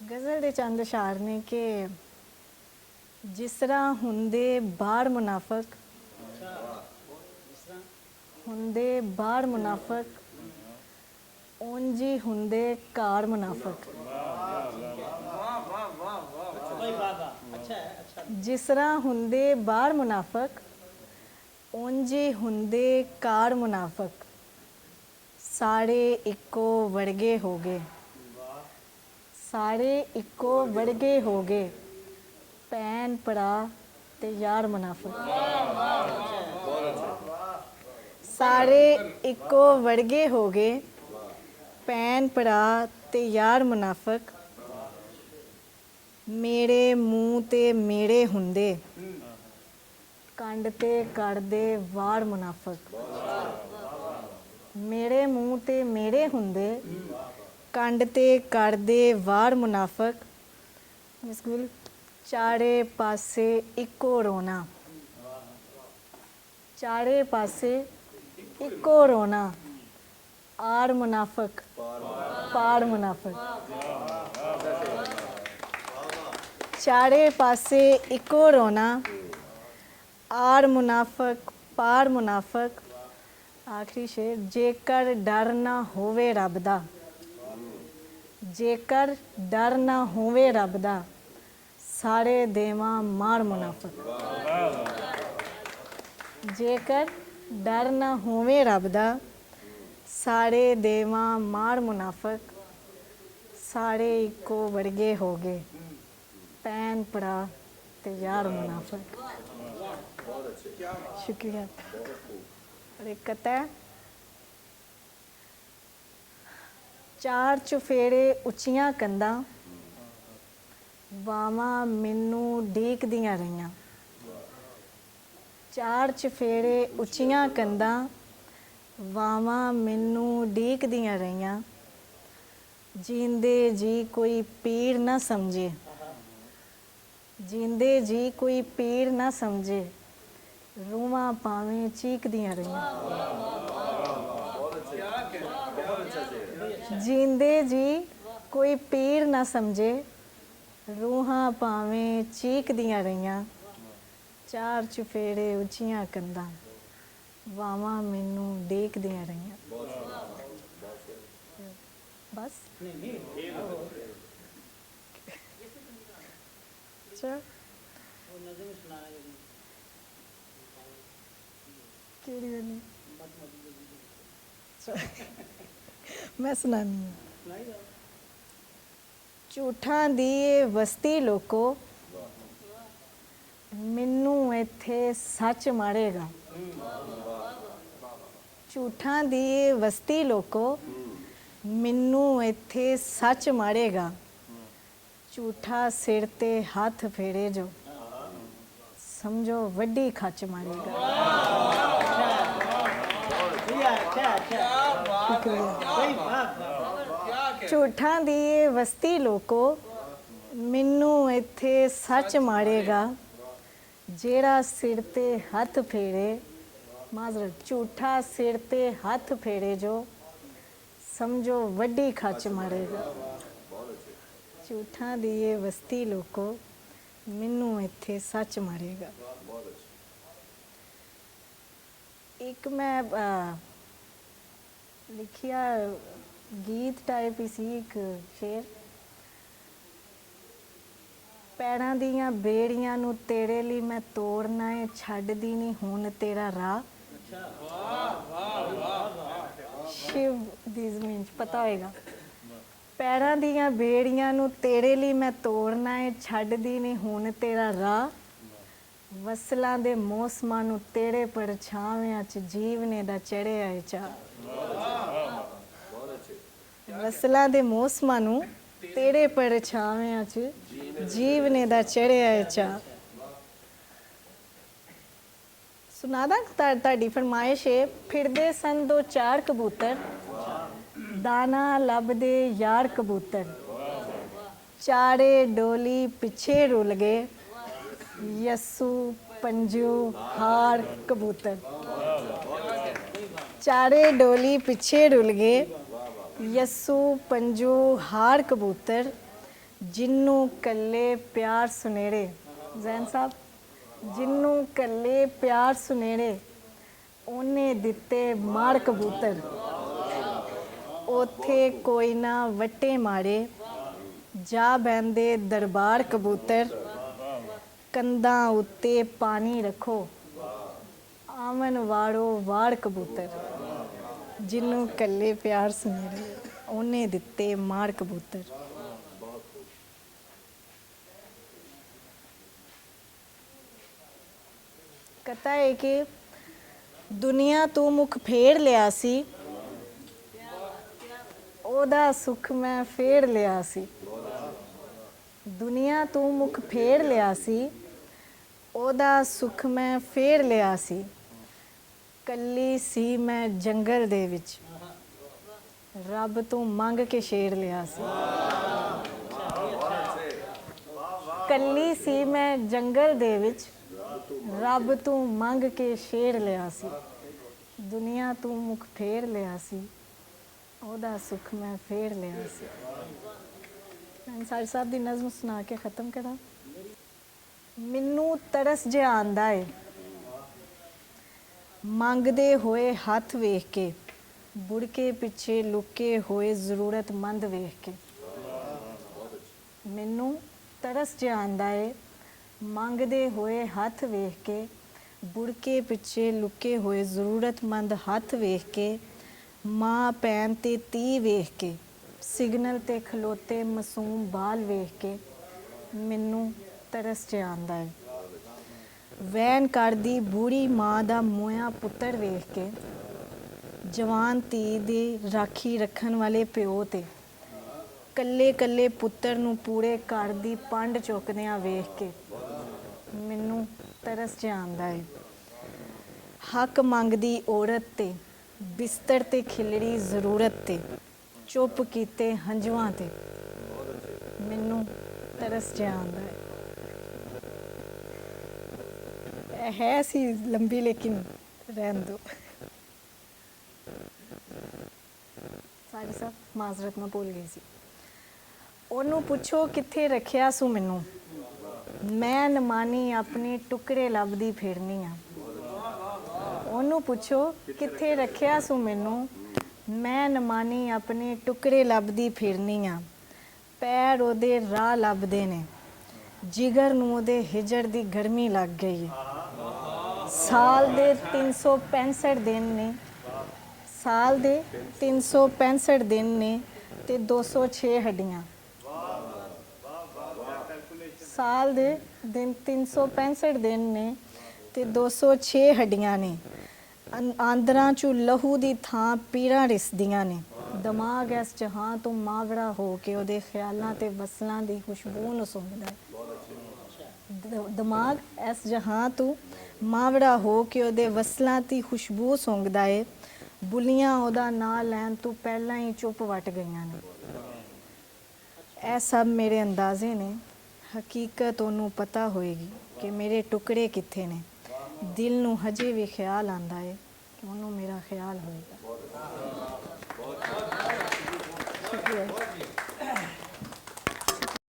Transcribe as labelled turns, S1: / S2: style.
S1: ਗਜ਼ਲ ਦੇ ਚੰਦ ਅਸ਼ਾਰ ਨੇ ਕਿ ਜਿਸ ਤਰ੍ਹਾਂ ਹੁੰਦੇ ਬਾਹਰ ਮੁਨਾਫਕ ਹੁੰਦੇ ਬਾਹਰ ਮੁਨਾਫਕ ਉਂਝ ਹੀ ਹੁੰਦੇ ਘਰ ਮੁਨਾਫਕ। ਜਿਸ ਤਰ੍ਹਾਂ ਹੁੰਦੇ ਬਾਹਰ ਮੁਨਾਫਕ ਉਂਝ ਹੀ ਹੁੰਦੇ ਘਰ ਮੁਨਾਫਕ। ਸਾਰੇ ਇੱਕੋ ਵਰਗੇ ਹੋ ਗਏ, ਸਾਰੇ ਇੱਕੋ ਵਰਗੇ ਹੋ ਗਏ, ਭੈਣ ਭਰਾ ਤੇ ਯਾਰ ਮੁਨਾਫਕ। ਸਾਰੇ ਇੱਕੋ ਵਰਗੇ ਹੋ ਗਏ, ਭੈਣ ਭਰਾ ਤੇ ਯਾਰ ਮੁਨਾਫਕ। ਮੇਰੇ ਮੂੰਹ ਤੇ ਮੇਰੇ ਹੁੰਦੇ, ਕੰਡ ਤੇ ਕਰਦੇ ਵਾਰ ਮੁਨਾਫਕ। ਮੇਰੇ ਮੂੰਹ ਤੇ ਮੇਰੇ ਹੁੰਦੇ, ਕੰਡ ਤੇ ਕਰਦੇ ਵਾਰ ਮੁਨਾਫਕ। ਬਿਲਕੁਲ ਚਾਰੇ ਪਾਸੇ ਇੱਕੋ ਰੋਣਾ, ਚਾਰੇ ਪਾਸੇ ਇੱਕੋ ਰੋਣਾ, ਆਰ ਮੁਨਾਫਕ ਪਾਰ ਮੁਨਾਫਕ। ਚਾਰੇ ਪਾਸੇ ਇੱਕੋ ਰੋਣਾ, ਆਰ ਮੁਨਾਫਕ ਪਾਰ ਮੁਨਾਫਕ। ਆਖਰੀ ਸ਼ੇਰ, ਜੇਕਰ ਡਰ ਨਾ ਹੋਵੇ ਰੱਬ ਦਾ, ਜੇਕਰ ਡਰ ਨਾ ਹੋਵੇ ਰੱਬ ਦਾ, ਸਾਰੇ ਦੇਵਾਂ ਮਾਰ ਮੁਨਾਫਕ। ਜੇਕਰ ਡਰ ਨਾ ਹੋਵੇ ਰੱਬ ਦਾ, ਸਾਰੇ ਦੇਵਾਂ ਮਾਰ ਮੁਨਾਫਕ। ਸਾਰੇ ਇੱਕੋ ਵਰਗੇ ਹੋ ਗਏ, ਭੈਣ ਭਰਾ ਤੇ ਯਾਰ ਮੁਨਾਫਕ। ਸ਼ੁਕਰੀਆ। और एक कहता है, ਚਾਰ ਚੁਫੇਰੇ ਉੱਚੀਆਂ ਕੰਧਾਂ ਵਾਵਾਂ ਮੈਨੂੰ ਡੀਕਦੀਆਂ ਰਹੀਆਂ। ਚਾਰ ਚੁਫੇਰੇ ਉੱਚੀਆਂ ਕੰਧਾਂ ਵਾਵਾਂ ਮੈਨੂੰ ਡੀਕਦੀਆਂ ਰਹੀਆਂ। ਜੀਂਦੇ ਜੀ ਕੋਈ ਪੀਰ ਨਾ ਸਮਝੇ, ਜੀਂਦੇ ਜੀ ਕੋਈ ਪੀਰ ਨਾ ਸਮਝੇ, ਰੂਹਾਂ ਭਾਵੇਂ ਚੀਕਦੀਆਂ ਰਹੀਆਂ। ਜੀਂਦੇ ਜੀ ਕੋਈ ਪੀਰ ਨਾ ਸਮਝੇ, ਰੂਹਾਂ ਭਾਵੇਂ ਚੀਕਦੀਆਂ ਰਹੀਆਂ। ਚਾਰ ਚੁਫੇਰੇ ਉੱਚੀਆਂ ਕੰਧਾਂ ਵਾਵਾਂ ਮੈਨੂੰ ਡੇਕਦੀਆਂ ਰਹੀਆਂ। ਬਸ ਅੱਛਾ, ਕਿਹੜੀ ਵਾਲੀ? ਮੈਂ ਸੁਣਾਨੀ ਹਾਂ। ਝੂਠਾਂ ਦੀ ਇਹ ਵਸਤੀ ਲੋਕੋ, ਮੈਨੂੰ ਇੱਥੇ ਸੱਚ ਮਾਰੇਗਾ। ਝੂਠਾਂ ਦੀ ਇਹ ਵਸਤੀ ਲੋਕੋ, ਮੈਨੂੰ ਇੱਥੇ ਸੱਚ ਮਾਰੇਗਾ। ਝੂਠਾ ਸਿਰ ਤੇ ਹੱਥ ਫੇਰੇ ਜੋ, ਸਮਝੋ ਵੱਡੀ ਖੱਚ ਮਾਰੇਗਾ। ਝੂਠਾਂ ਦੀ ਇਹ ਵਸਤੀ ਲੋਕੋ, ਮੈਨੂੰ ਇੱਥੇ ਸੱਚ ਮਾਰੇਗਾ। ਜਿਹੜਾ ਸਿਰ ਤੇ ਹੱਥ ਫੇਰੇ, ਮਾਜ਼ਰਤ, ਝੂਠਾ ਸਿਰ ਤੇ ਹੱਥ ਫੇਰੇ ਜੋ, ਸਮਝੋ ਵੱਡੀ ਖੱਚ ਮਾਰੇਗਾ। ਝੂਠਾਂ ਦੀ ਇਹ ਵਸਤੀ ਲੋਕੋ, ਮੈਨੂੰ ਇੱਥੇ ਸੱਚ ਮਾਰੇਗਾ। ਇੱਕ ਮੈਂ ਲਿਖਿਆ ਗੀਤ ਟਾਈਪ ਹੀ ਸੀ ਇੱਕ ਸ਼ੇਰ। ਪੈਰਾਂ ਦੀਆਂ ਬੇੜੀਆਂ ਨੂੰ ਤੇਰੇ ਲਈ ਮੈਂ ਤੋੜਨਾ ਏ, ਛੱਡਦੀ ਨਹੀਂ ਹੁਣ ਤੇਰਾ ਰਾਹ। ਸ਼ਿਵ ਦੀ ਜ਼ਮੀਨ 'ਚ ਪਤਾ ਹੋਏਗਾ। ਪੈਰਾਂ ਦੀਆਂ ਬੇੜੀਆਂ ਨੂੰ ਤੇਰੇ ਲਈ ਮੈਂ ਤੋੜਨਾ ਏ, ਛੱਡਦੀ ਨਹੀਂ ਹੁਣ ਤੇਰਾ ਰਾਹ। ਵਸਲਾਂ ਦੇ ਮੌਸਮਾਂ ਨੂੰ ਤੇਰੇ ਪਰਛਾਵਿਆਂ 'ਚ ਜੀਵਨੇ ਦਾ ਚੜ੍ਹਿਆ ਏ ਚਾਅ। ਵਸਲਾਂ ਦੇ ਮੌਸਮਾਂ ਨੂੰ ਤੇਰੇ ਪਰਛਾਵਿਆਂ 'ਚ ਜੀਵਨੇ ਦਾ ਚੜ੍ਹਿਆ ਏ ਚਾਅ। ਸੁਣਾ ਦਾਂ? ਤੁਹਾਡੀ ਫਰਮਾਇਸ਼ ਏ। ਫਿਰਦੇ ਸਨ ਦੋ ਚਾਰ ਕਬੂਤਰ, ਦਾਣਾ ਲੱਭਦੇ ਯਾਰ ਕਬੂਤਰ। ਚਾਰੇ ਡੋਲੀ ਪਿੱਛੇ ਰੁਲ ਗਏ, ਯਸੂ ਪੰਜੂ ਹਾਰ ਕਬੂਤਰ। ਚਾਰੇ ਡੋਲੀ ਪਿੱਛੇ ਰੁਲ ਗਏ, ਯਸੂ ਪੰਜੂ ਹਾਰ ਕਬੂਤਰ। ਜਿੰਨੂੰ ਕੱਲੇ ਪਿਆਰ ਸੁਨੇੜੇ, ਜ਼ੈਨ ਸਾਹਿਬ, ਜਿੰਨੂੰ ਕੱਲੇ ਪਿਆਰ ਸੁਨੇੜੇ, ਉਹਨੇ ਦਿੱਤੇ ਮਾੜ ਕਬੂਤਰ। ਉੱਥੇ ਕੋਈ ਨਾ ਵੱਟੇ ਮਾਰੇ, ਜਾ ਬਹਿੰਦੇ ਦਰਬਾਰ ਕਬੂਤਰ। ਕੰਧਾਂ ਉੱਤੇ ਪਾਣੀ ਰੱਖੋ, ਆਵਣ ਵਾੜੋ ਵਾੜ ਕਬੂਤਰ। ਜਿਹਨੂੰ ਕੱਲੇ ਪਿਆਰ ਸੁਨੇੜੇ, ਉਹਨੇ ਦਿੱਤੇ ਮਾੜ ਕਬੂਤਰ। ਕਥਾ ਹੈ ਕਿ ਦੁਨੀਆ ਤੋਂ ਮੁਖ ਫੇਰ ਲਿਆ ਸੀ, ਉਹਦਾ ਸੁੱਖ ਮੈਂ ਫੇਰ ਲਿਆ ਸੀ। ਦੁਨੀਆ ਤੋਂ ਮੁਖ ਫੇਰ ਲਿਆ ਸੀ, ਉਹਦਾ ਸੁੱਖ ਮੈਂ ਫੇਰ ਲਿਆ ਸੀ। ਕੱਲੀ ਸੀ ਮੈਂ ਜੰਗਲ ਦੇ ਵਿੱਚ, ਰੱਬ ਤੋਂ ਮੰਗ ਕੇ ਸ਼ੇਰ ਲਿਆ ਸੀ। ਕੱਲੀ ਸੀ ਮੈਂ ਜੰਗਲ ਦੇ ਵਿੱਚ, ਰੱਬ ਤੋਂ ਮੰਗ ਕੇ ਸ਼ੇਰ ਲਿਆ ਸੀ। ਦੁਨੀਆ ਤੋਂ ਮੁਖ ਫੇਰ ਲਿਆ ਸੀ, ਉਹਦਾ ਸੁੱਖ ਮੈਂ ਫੇਰ ਲਿਆ ਸੀ। ਮੈਂ ਸਾਡੀ ਸਾਹਿਬ ਦੀ ਨਜ਼ਮ ਸੁਣਾ ਕੇ ਖਤਮ ਕਰਾਂ। ਮੈਨੂੰ ਤਰਸ ਜਿਹਾ ਆਂਦਾ ਏ ਮੰਗਦੇ ਹੋਏ ਹੱਥ ਵੇਖ ਕੇ, ਬੁੜਕੇ ਪਿੱਛੇ ਲੁਕੇ ਹੋਏ ਜ਼ਰੂਰਤਮੰਦ ਵੇਖ ਕੇ। ਮੈਨੂੰ ਤਰਸ ਜਿਹਾ ਆਂਦਾ ਏ ਮੰਗਦੇ ਹੋਏ ਹੱਥ ਵੇਖ ਕੇ, ਬੁੜਕੇ ਪਿੱਛੇ ਲੁਕੇ ਹੋਏ ਜ਼ਰੂਰਤਮੰਦ ਹੱਥ ਵੇਖ ਕੇ। ਮਾਂ ਭੈਣ ਤੇ ਧੀ ਵੇਖ ਕੇ, ਸਿਗਨਲ ਤੇ ਖਲੋਤੇ ਮਾਸੂਮ ਬਾਲ ਵੇਖ ਕੇ ਮੈਨੂੰ ਤਰਸ ਜਿਹਾ ਆਂਦਾ ਏ। ਵੈਨ ਕਰਦੀ ਬੂढ़ी ਮਾਂ ਦਾ ਮੋਇਆ ਪੁੱਤਰ ਵੇਖ ਕੇ, ਜਵਾਨ ਧੀ ਦੀ ਰਾਖੀ ਰੱਖਣ ਵਾਲੇ ਪਿਓ ਤੇ ਕੱਲੇ ਕੱਲੇ ਪੁੱਤਰ ਨੂੰ ਪੂਰੇ ਘਰ ਦੀ ਪੰਡ ਚੁੱਕਦਿਆਂ ਵੇਖ ਕੇ ਮੈਨੂੰ ਤਰਸ ਜਿਹਾ ਆਂਦਾ ਏ। ਹੱਕ ਮੰਗਦੀ ਔਰਤ ਤੇ ਬਿਸਤਰ ਤੇ ਖਿਲੜੀ ਜ਼ਰੂਰਤ ਤੇ ਚੁੱਪ ਕੀਤੇ ਹੰਝੂਆਂ ਤੇ ਮੈਨੂੰ ਤਰਸ ਜਿਹਾ ਆਂਦਾ ਏ। ਹੈ ਸੀ ਲੰਬੀ, ਲੇਕਿਨ ਰਹਿਣ ਦੋ। ਸਾਡੀ ਸਾਹਿਬ ਮਾਜ਼ਰਤ ਮੈਂ ਭੁੱਲ ਗਈ ਸੀ। ਉਹਨੂੰ ਪੁੱਛੋ ਕਿੱਥੇ ਰੱਖਿਆ ਸੂ ਮੈਨੂੰ, ਮੈਂ ਨਮਾਨੀ ਆਪਣੇ ਟੁਕੜੇ ਲੱਭਦੀ ਫਿਰਨੀ ਆ। ਉਹਨੂੰ ਪੁੱਛੋ ਕਿੱਥੇ ਰੱਖਿਆ ਸੂ ਮੈਨੂੰ, ਮੈਂ ਨਮਾਨੀ ਆਪਣੇ ਟੁਕੜੇ ਲੱਭਦੀ ਫਿਰਨੀ ਆ। ਪੈਰ ਉਹਦੇ ਰਾਹ ਲੱਭਦੇ ਨੇ, ਜਿਗਰ ਨੂੰ ਉਹਦੇ ਹਿਜਰ ਦੀ ਗਰਮੀ ਲੱਗ ਗਈ। ਸਾਲ ਦੇ 365 ਦਿਨ ਨੇ, ਸਾਲ ਦੇ 365 ਦਿਨ ਨੇ ਤੇ 206 ਹੱਡੀਆਂ। ਸਾਲ ਦੇ ਦਿਨ 365 ਦਿਨ ਨੇ ਤੇ 206 ਹੱਡੀਆਂ ਨੇ। ਆਂਦਰਾਂ 'ਚੋਂ ਲਹੂ ਦੀ ਥਾਂ ਪੀੜਾਂ ਰਿਸਦੀਆਂ ਨੇ। ਦਿਮਾਗ ਇਸ ਜਹਾਂ ਤੋਂ ਮਾਵੜਾ ਹੋ ਕੇ ਉਹਦੇ ਖਿਆਲਾਂ ਤੇ ਵਸਲਾਂ ਦੀ ਖੁਸ਼ਬੂ ਨੂੰ ਸੁੰਘਦਾ ਹੈ। ਦਿਮਾਗ ਇਸ ਜਹਾਂ ਤੋਂ ਮਾਵੜਾ ਹੋ ਕੇ ਉਹਦੇ ਵਸਲਾਂ ਦੀ ਖੁਸ਼ਬੂ ਸੁੰਘਦਾ ਏ। ਬੁੱਲੀਆਂ ਉਹਦਾ ਨਾਂ ਲੈਣ ਤੋਂ ਪਹਿਲਾਂ ਹੀ ਚੁੱਪ ਵੱਟ ਗਈਆਂ ਨੇ। ਇਹ ਸਭ ਮੇਰੇ ਅੰਦਾਜ਼ੇ ਨੇ, ਹਕੀਕਤ ਉਹਨੂੰ ਪਤਾ ਹੋਏਗੀ ਕਿ ਮੇਰੇ ਟੁਕੜੇ ਕਿੱਥੇ ਨੇ। ਦਿਲ ਨੂੰ ਹਜੇ ਵੀ ਖਿਆਲ ਆਂਦਾ ਏ ਕਿ ਉਹਨੂੰ ਮੇਰਾ ਖਿਆਲ ਹੋਏਗਾ। ਸ਼ੁਕਰੀਆ।